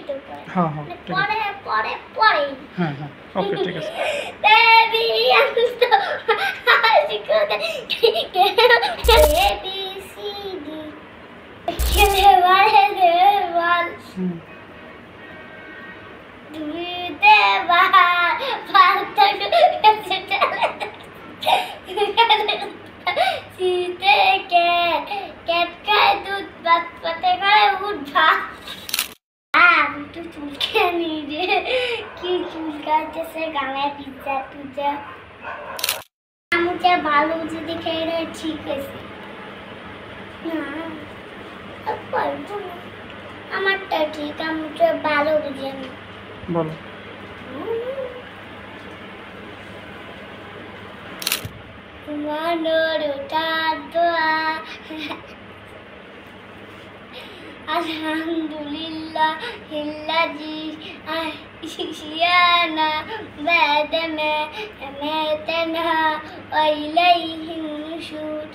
তো করে হ্যাঁ হ্যাঁ ঠিক আছে পরে পরে পরে হ্যাঁ হ্যাঁ ওকে ঠিক আছে বেবি আমি তো শিখো দে এবি সি ডি খেলে বারে দে বল দুইতে বাহার পাঁচটা কাছে চলে শীতে ক্যাট খায় দুধ ভাত পাতে খায় উঠ ভাত আমি তো চুলকানি রে কি চুলকাচ্ছে গায়ে পিজ্জা টুজা আমি যা ভালো যদি খেয়ে রে ঠিক আছে না পারবো না আমারটা ঠিক আমি তো ভালো বুঝি না বলো তোমার দোয়া alhamdulillah الذي أحيانا بعدما أماتنا وإليه النشور